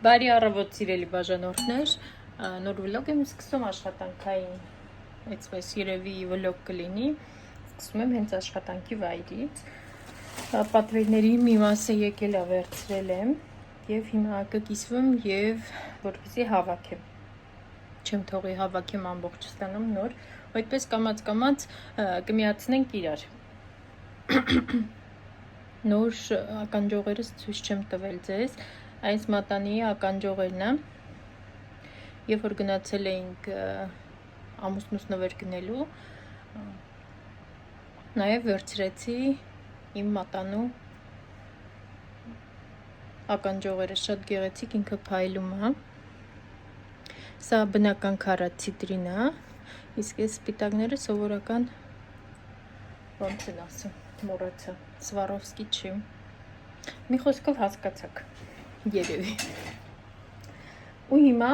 Բարի առավոտ սիրելի բաժանորդներ, նոր վլոգ եմ սկսում աշխատանքային, այդպես երևի վլոգ կլինի, սկսում եմ հենց աշխատանքի վայրից, պատվերների մի մասը եկել ավերցրել եմ և հիմա կկիսվում և որպեսզի հավաքեմ, չեմ թողի հավաքեմ ամբողջ ստանամ նոր, այդպես կամաց կմիացնենք իրար, նոր ականջողերս ցույց չեմ տվել ձեզ, Այս մատանի ականջողերն է, երբ որ գնացել էինք ամուսնուս նվեր գնելու, նաև վերցրեցի իմ մատանու ականջողերը, շատ գեղեցիկ, ինքը փայլում է, սա բնական քարած ցիտրին է, իսկ այս սպիտակները սովորական, ոնց են ասում, մոռացա, Սվարովսկի չի, մի խոսքով հասկացաք, երևի ու հիմա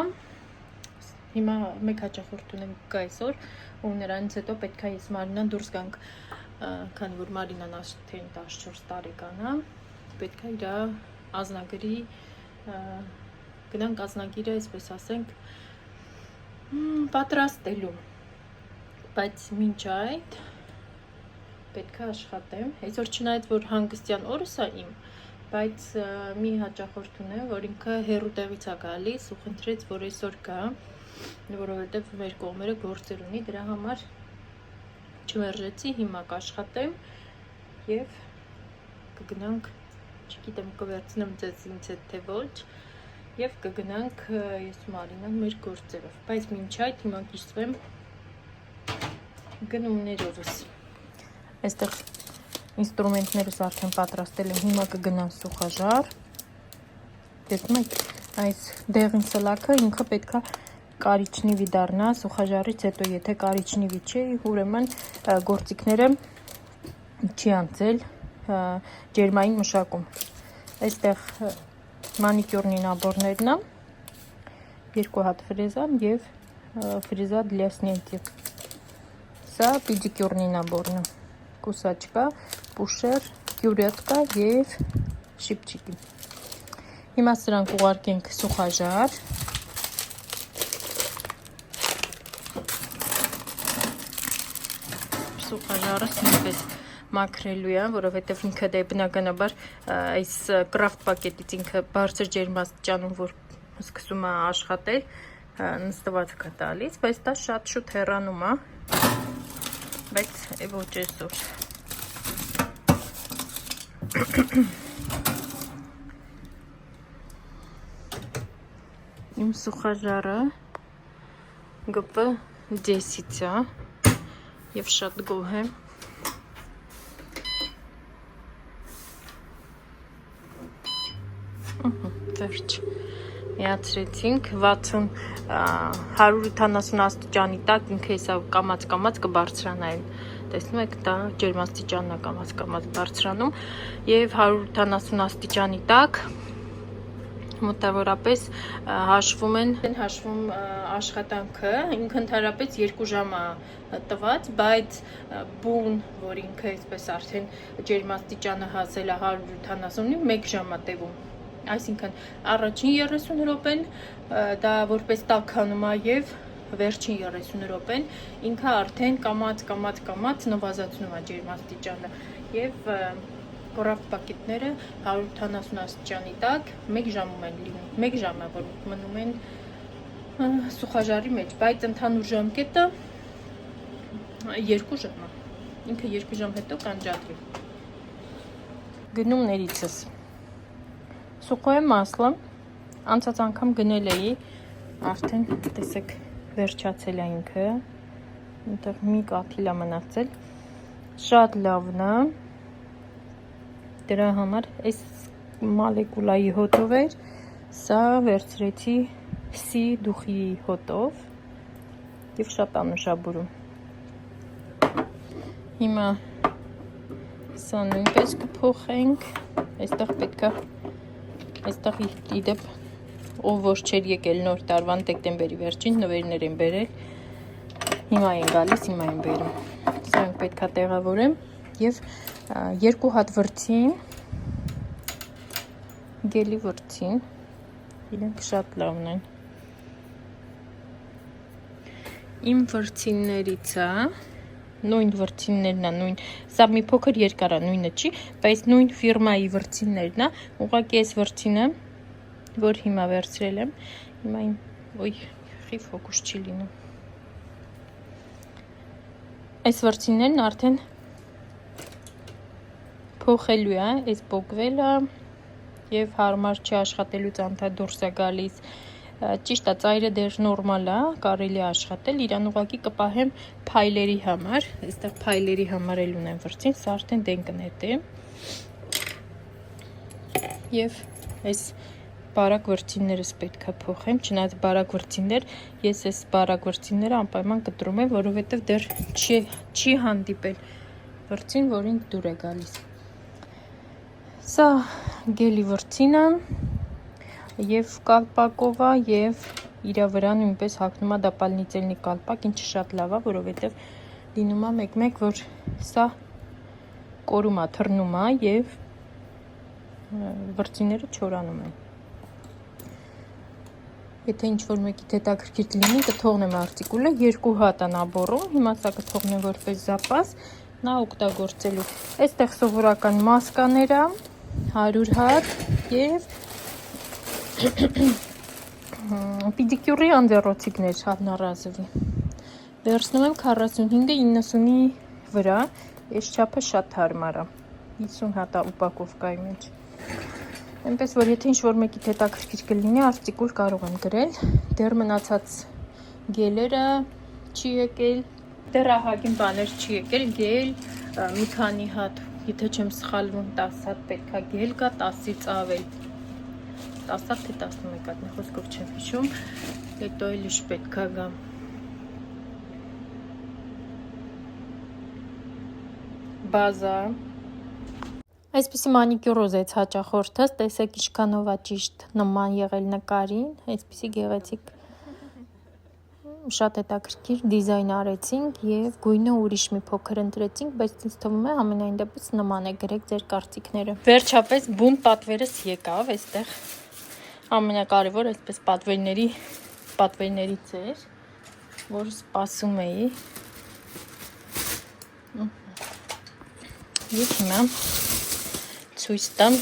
մեկ հաճախորդ ունեմ կա այսօր ու նրանից հետո պետք է ես Մարինան դուրս գանք, քանի որ Մարինան արդեն 14 տարեկան է, պետք է իր ազնագրի գնանք ազնագիրը, այսպես ասենք, պատրաստելու, բայց մինչ այդ պետք է աշխատեմ, այսօր չնայած որ հանգստյան օրս է իմ, բայց մի հաճախորդ ունեմ, որ ինքը հեռու տեղից է գալիս ու խնդրեց, որ այսօր գա, որովհետև մեր կողմերը գործեր ունի, դրա համար չմերժեցի, հիմա կաշխատեմ և կգնանք, չգիտեմ կվերցնեմ ձեզ ինձ հետ թե ոչ, և կգնանք ես ու Մարինան մեր գործերով, բայց մինչ այդ հիմա կիսվեմ գնումներովս, այստեղ ինստրումենտներս արդեն պատրաստել եմ, հիմա կգնամ սուխաժար, տեսնում եք, այս դեղին սլաքը ինքը պետքա կարիչնիվի դառնա, սուխաժարից հետո եթե կարիչնիվի չի, ուրեմն գործիքները չի անցել ջերմային մշակում, այստեղ մանիկյուրնի նաբորներն է, 2 հատ ֆրեզա և ֆրեզա для снятия, սա պիդիկյուրնի նաբորն է, կուսաչկա, պուշեր, կյուրյատկա և շիպչիկի։ Հիմա սրանք ուղարկենք սուխաժար։ Սուխաժարս նույնպես մաքրելու է, որովհետև ինքը դե բնականաբար այս կրաֆտ պակետից ինքը բարձր ջերմաստիճանում, որ սկսում է աշխատել, նստվածք է տալիս, բայց դա շատ շուտ հեռանում է, բայց ոչ այսօր։ Իմ սուխաժարը գպը 10-ից է և շատ գոհ եմ։ Վերջ, միացրեցինք 180 աստիճանի տակ ինքը հեսա կամաց կբարձրանա էլ, տեսնում եք դա ջերմաստիճանն է կամաց բարձրանում և 180 աստիճանի տակ մոտավորապես հաշվում աշխատանքը, ինքը ընդհանրապես 2 ժամ է տված, բայց բուն, որ ինքը այսպես արդեն ջերմաստիճանը հասել է 180-ի, 1 ժամ է տևում, այսինքն առաջին 30 րոպեն դա որպես տաքանում է և վերջին 30 րոպեն ինքը արդեն կամաց նվազեցնում է ջերմաստիճանը և կրաֆտ պակետները 180 աստիճանի տակ 1 ժամում են լինում, 1 ժամ է, որ մնում են սուխաժարի մեջ, բայց ընդհանուր ժամկետը 2 ժամ է, ինքը 2 ժամ հետո կանջադրի։ Գնումներիցս սուխոյե մասլը, անցած անգամ գնել էի, արդեն տեսեք վերջացել է ինքը, այնտեղ մի կաթիլ է մնացել, շատ լավն է, դրա համար այս մալեկուլայի հոտով էր, սա վերցրեցի սի դուխի հոտով և շատ անուշաբուրում։ Հիմա սա նույնպես կփոխենք, այստեղ պետքա, այստեղ իդեպ ով որ չեր եկել նոր տարվան դեկտեմբերի վերջին նվերներ են բերել, հիմա են գալիս, հիմա են բերում, սրանք պետքա տեղավորեմ և 2 հատ վրձին, գելի վրձին, իրենք շատ լավն են։ Իմ վրձիններից է, նույն վրձիններն է, նույն, սա մի փոքր երկար է, նույնը չի, բայց նույն ֆիրմայի վրձիններն է, ուղղակի այս վրձինը, որ հիմա վերցրել եմ, հիմա իմ, ոյ, խի ֆոկուս չի լինում։ Այս վրձիններն արդեն փոխելու է, այս պոկվել է և հարմար չի աշխատելուց անթա դուրս է գալիս, ճիշտ է, ծայրը դեր նորմալ է, կարելի է աշխատել, իրան ուղղակի կպահեմ փայլերի համար, այստեղ փայլերի համար էլ ունեմ վրձին, սա արդեն դեն կնետե և այս բարակ վրձիններս պետք է փոխեմ, չնայած բարակ վրձիններ, ես այս բարակ վրձինները անպայման կտրում եմ, որովհետև դեռ չի հանդիպել վրձին, որին դուր է գալիս։ Սա գելի վրձինը և կալպակով է և իրա վրա նույնպես հագնում է դապալնիցելնի կալպակ, ինչը շատ լավ է, որովհետև լինում է մեկ-մեկ, որ սա կորում է, թռնում է և վրձինները չորանում են։ Եթե ինչ-որ մեկի հետաքրքիր լինի, կթողնեմ արտիկուլը, 2 հատ են աբորում, հիմա սա կթողնեմ որպես զապաս, նա օգտագործելու։ Այստեղ սովորական մասկաներ է, 100 հատ և պիդիկյուրի անձեռոցիկներ անառազվի։ Վերցնում եմ 45-ը 90-ի վրա, այս չափը շատ հարմար է, 50 հատ ուպակովկայի մեջ։ Այնպես, որ եթե ինչ-որ մեկի հետաքրքիր կլինի, արտիկուլ կարող եմ գրել, դեռ մնացած գելերը չի եկել, դեռ ահագին բաներ չի եկել, գել, մի քանի հատ, եթե չեմ սխալվում 10 հատ պետք է գել կա, 10-ից ավել, 10 հատ թե 11 հատ, մի խոսքով չեմ հիշում, հետո էլ ինչ պետք է գա։ Բազա։ Այսպիսի մանիկյուր ուզեց հաճախորդս, տեսեք ինչքանով է ճիշտ նման եղել նկարին, այսպիսի գեղեցիկ շատ հետաքրքիր դիզայն արեցինք և գույնը ուրիշ մի փոքր ընտրեցինք, բայց ինձ թվում է ամենայն դեպս նման է, գրեք ձեր կարծիքները։ Վերջապես բուն պատվերս եկավ, այստեղ ամենակարևոր այսպես պատվերներից էր, որ սպասում էի։ Եվ հիմա ցույց տամ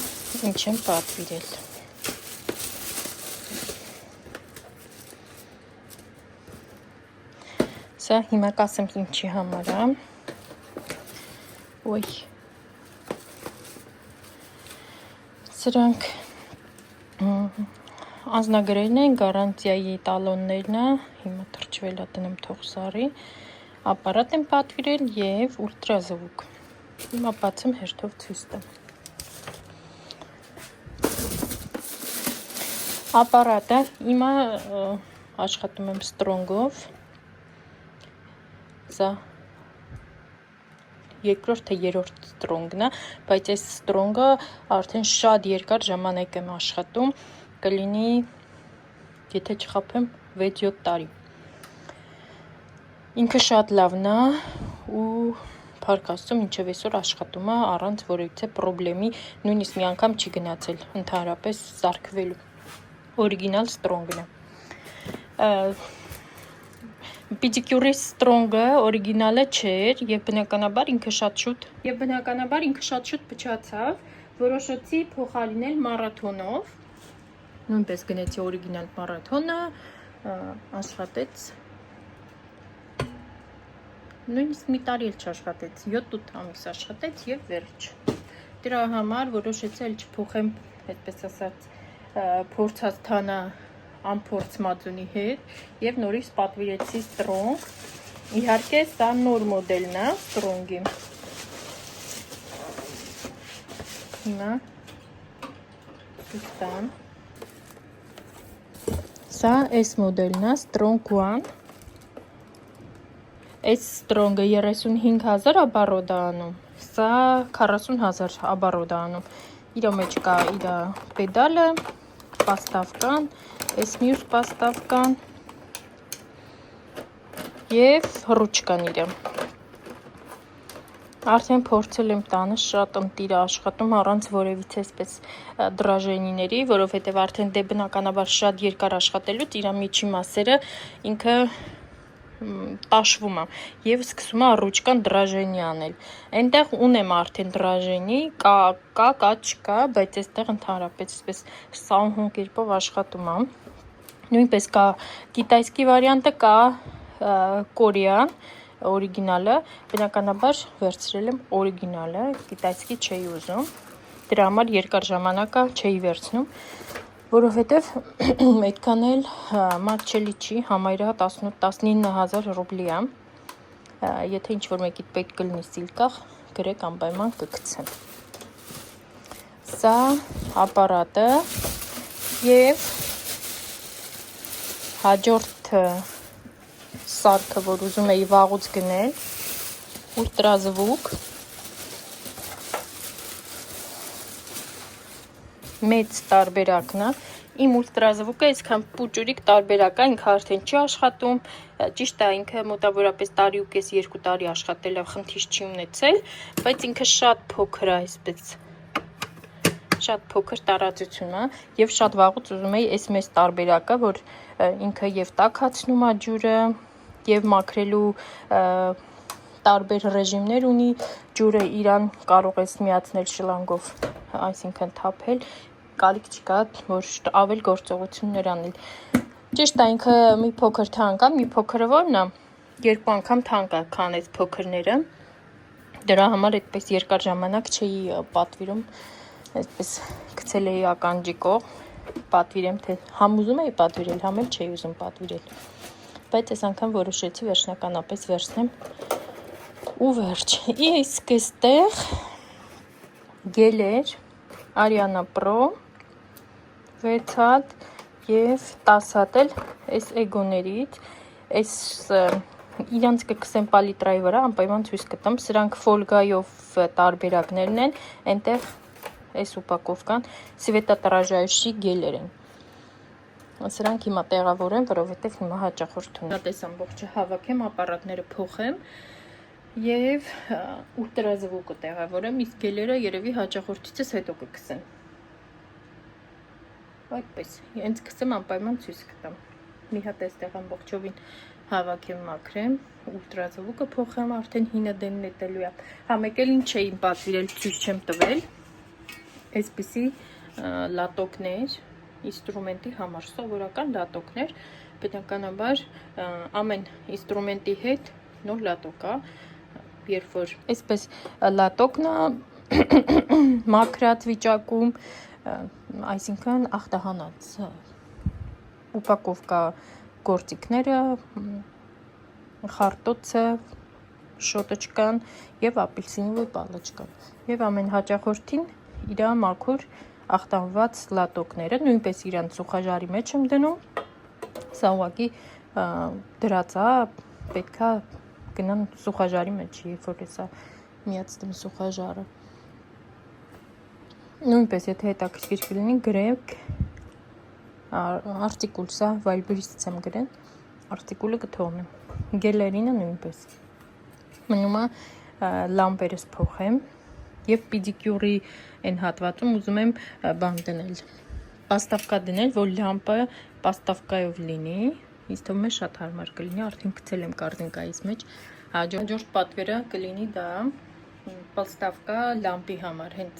ինչ եմ պատվիրել։ Սա հիմա կասեմ ինչի համար է։ Ոյ։ Սրանք անձնագրերն են, գարանտիայի տալոններն է, հիմա թրջվել է տնեմ թող սարի, ապարատ եմ պատվիրել և ուլտրազվուկ։ Հիմա բացեմ հերթով ցույց տամ։ Ապարատը հիմա աշխատում եմ ստրոնգով, սա երկրորդ թե երրորդ ստրոնգն է, բայց այս ստրոնգը արդեն շատ երկար ժամանակ եմ աշխատում, կլինի, եթե չխաբեմ, 6-7 տարի։ Ինքը շատ լավն է ու փառք Աստծո, մինչև այսօր աշխատում է առանց որևիցե պրոբլեմի, նույնիսկ մի անգամ չի գնացել ընդհանրապես սարքվելու։ Օրիգինալ ստրոնգն է։ Պիդիկյուրի ստրոնգը օրիգինալը չէր և բնականաբար ինքը շատ շուտ փչացավ, որոշեցի փոխարինել մարաթոնով, նույնպես գնեցի օրիգինալ մարաթոնը, աշխատեց, նույնիսկ մի տարի էլ չաշխատեց, 7-8 ամիս աշխատեց և վերջ։ Դրա համար որոշեցի էլ չփոխեմ, այդպես ասած, փորձած թանա անփորձ մածունի հետ և նորից պատվիրեցի ստրոնգ, իհարկե սա նոր մոդելն է ստրոնգի։ Հիմա ստան։ Սա այս մոդելն է, ստրոնգ 1։ Այս ստրոնգը 35,000 աբարոդ է անում, սա 40,000 աբարոդ է անում։ Իր մեջ կա իր պեդալը, պաստավկան, այս մյուս պաստավկան և ռուչկան իրը։ Արդեն փորձել եմ տանը շատ ընտիր աշխատում առանց որևիցե այսպես դրաժենիների, որովհետև արդեն դե բնականաբար շատ երկար աշխատելուց իր միջի մասերը ինքը տաշվում է եւ սկսում է ռուչկան դրաժենի անել։ Այնտեղ ունեմ արդեն դրաժենի, կա, չկա, բայց այստեղ ընդհանրապես այսպես սահուն կերպով աշխատում է։ Նույնպես կա կիտայսկի վարիանտը, կա կորեան օրիգինալը, բնականաբար վերցրել եմ օրիգինալը, կիտայսկի չէի ուզում, դրա համար երկար ժամանակա չէի վերցնում, որովհետև այդքան էլ մատչելի չի, համարյա 18-19,000 ռուբլի է, եթե ինչ-որ մեկիդ պետք կլինի սիլկախ, գրեք անպայման կգցեմ։ Սա ապարատը և հաջորդ սարքը, որ ուզում էի վաղուց գնել, ուլտրազվուկ, մեծ տարբերակն է, իմ ուլտրազվուկը այսքան պուճուրիկ տարբերակ է, ինքը արդեն չի աշխատում, ճիշտ է, ինքը մոտավորապես տարի ու կես 2 տարի աշխատել է, խնդիր չի ունեցել, բայց ինքը շատ փոքր է այսպես, շատ փոքր տարածություն է և շատ վաղուց ուզում էի այս մեծ տարբերակը, որ ինքը և տաքացնում է ջուրը, և մաքրելու տարբեր ռեժիմներ ունի, ջուրը իրան կարող ես միացնել շլանգով, այսինքն թափել, կարիք չկա, որ ավել գործողություններ անել։ Ճիշտ է, ինքը մի փոքր թանկ է, մի փոքրը որն է, 2 անգամ թանկ է, քան այս փոքրները, դրա համար այդպես երկար ժամանակ չէի պատվիրում, այսպես գցել էի ականջիկով, պատվիրեմ, թե համ ուզում էի պատվիրել, համ էլ չէի ուզում պատվիրել, բայց այս անգամ որոշեցի վերջնականապես վերցնեմ ու վերջ։ Իսկ այստեղ գելեր Ariana Pro 6 հատ և 10 հատ էլ այս էգոներից, այս իրանց կգցեմ պալիտրայի վրա, անպայման ցույց կտամ, սրանք ֆոլգայով տարբերակներն են, այնտեղ այս ուպակովկան սվետատրաժայշի գելեր են։ Սրանք հիմա տեղավորեմ, որովհետև հիմա հաճախորդ ունեմ։ Դες ամբողջը հավաքեմ, ապարատները փոխեմ և ուլտրազվուկը տեղավորեմ, իսկ գելերը երևի հաճախորդիցս հետո կգցեմ։ Այդպես, հենց գցեմ անպայման ցույց կտամ։ Մի հատ այստեղ ամբողջովին հավաքեմ, մաքրեմ, ուլտրազվուկը փոխեմ, արդեն հինը դեն նետելու է։ Հա, մեկ էլ ինչ էին պատվիրել, ցույց չեմ տվել։ Այսպիսի լատոկներ, ինստրումենտի համար, սովորական լատոկներ, բնականաբար ամեն ինստրումենտի հետ նոր լատոկ է, երբ որ այսպես լատոկն է մաքրած վիճակում, այսինքն ախտահանած ուպակովկա գործիքները, խարտոցը, շոտոչկան և ապելսինովի պալոչկան և ամեն հաճախորդին իր մաքուր ախտանված լատոկները, նույնպես իրանց սուխաժարի մեջ եմ դնում, սա ուղղակի դրած է, պետքա գնամ սուխաժարի մեջ, երբ որ հեսա միացնեմ սուխաժարը։ Նույնպես եթե հետաքրքիր կլինի, գրեք արտիկուլ, սա Վայլբրիստից եմ գրեն, արտիկուլը կթողնեմ, գելերինը նույնպես։ Մնում է լամպերս փոխեմ և պիդիկյուրի են հատվածում ուզում եմ բան դնել, պաստավկա դնել, որ լամպը պաստավկայով լինի, ինձ թվում է շատ հարմար կլինի, արդեն գցել եմ կարդնկայից մեջ, հաջորդ պատվերը կլինի դա պաստավկա լամպի համար, հենց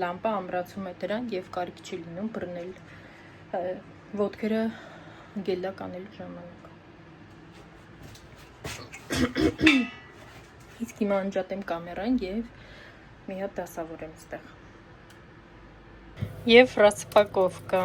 լամպը ամրացում է դրան և կարիք չի լինում բռնել ոտքերը գելակ անելու ժամանակ։ Իսկ հիմա անջատեմ կամերան և մի հատ դասավորեմ ստեղ։ Եվ ռասպակովկա։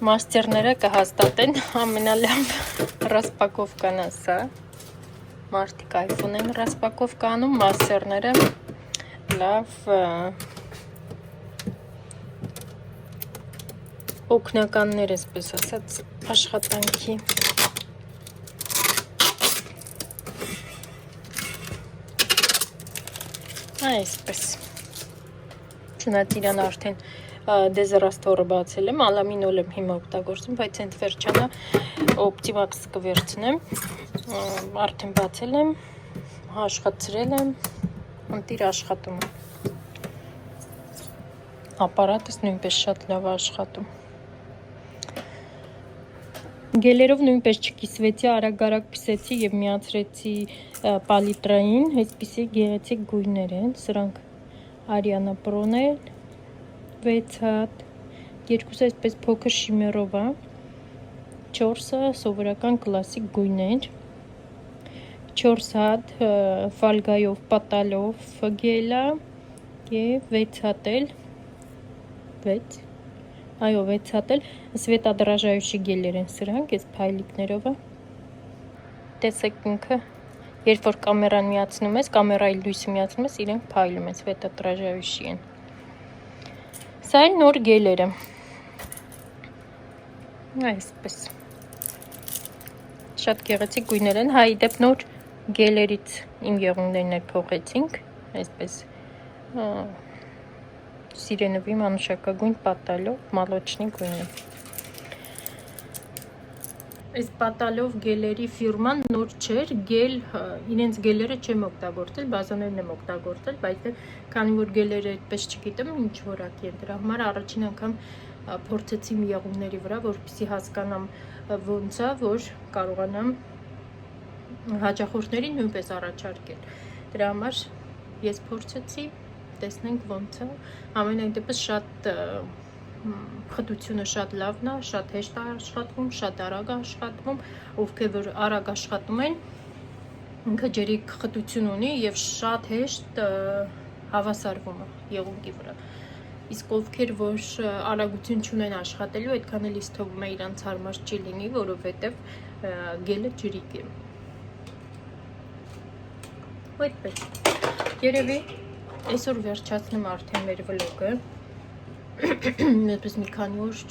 Մաստերները կհաստատեն ամենալավ ռասպակովկան է սա։ Մարդիկ iPhone են ռասպակովկա անում, մաստերները լավ օգնականներ, այսպես ասած, աշխատանքի։ Այսպես։ Չնայած իրան արդեն դեզերաստորը բացել եմ, ալամինոլ եմ հիմա օգտագործում, բայց հենց վերջանա օպտիմաքս կվերցնեմ, արդեն բացել եմ, աշխատցրել եմ, ընտիր աշխատում եմ, ապարատս նույնպես շատ լավ աշխատում։ Գելերով նույնպես չկիսվեցի, արագ-արագ պիսեցի եւ միացրեցի պալիտրային, այսպիսի գեղեցիկ գույներ են, սրանք Ariana Pro-ներ, 6 հատ, երկուսը այսպես փոքր շիմերով է, 4-ը սովորական կլասիկ գույներ, 4 հատ ֆալգայով, պատալով գել է եւ 6 հատ էլ 6 Այո, 6 հատ էլ սվետադրաժայուշի գելեր են սրանք, այս փայլիկներով է։ Տեսեք ինքը, երբ որ կամերան միացնում ես, կամերայի լույսը միացնում ես, իրենք փայլում են, սվետադրաժայուշի են։ Սա էլ նոր գելերը։ Այսպես։ Շատ գեղեցիկ գույներ են, հայի դեպ նոր գելերից իմ եղունգներն էլ փոխեցինք, այսպես սիրենովի մանուշակագույն պատալով, մալոչնի գույնը։ Այս պատալով գելերի ֆիրման նոր չէր, իրենց գելերը չեմ օգտագործել, բազաներն եմ օգտագործել, բայց քանի որ գելերը այդպես չգիտեմ, ինչ որակի են, դրա համար առաջին անգամ փորձեցի մի եղունգների վրա, որպեսզի հասկանամ ոնց է, որ կարողանամ հաճախորդներին նույնպես առաջարկել։ Դրա համար ես փորձեցի, տեսնենք ոնց է, ամենայն դեպս շատ խտությունը շատ լավն է, շատ հեշտ է աշխատվում, շատ արագ է աշխատվում, ովքեր որ արագ աշխատում են, ինքը ջրի խտություն ունի եւ շատ հեշտ հավասարվում է եղունգի վրա։ Իսկ ովքեր որ արագություն չունեն աշխատելու, այդքան էլ իսկ թվում է իրանց հարմար չի լինի, որովհետեւ գելը ջրիկ է։ Այդպես։ Երևի այսօր վերջացնեմ արդեն մեր վլոգը, այդպես մի քանի օր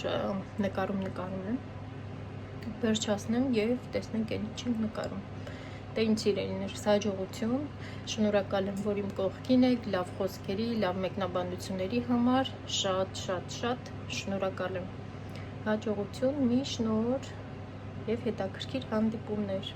նկարում եմ, վերջացնեմ և տեսնենք այն ինչ եմ նկարում։ Դե ինձ սիրելիներ, հաջողություն, շնորհակալ եմ, որ իմ կողքին եք, լավ խոսքերի, լավ մեկնաբանությունների համար, շատ շնորհակալ եմ։ Հաջողություն, միշտ նոր և հետաքրքիր հանդիպումներ։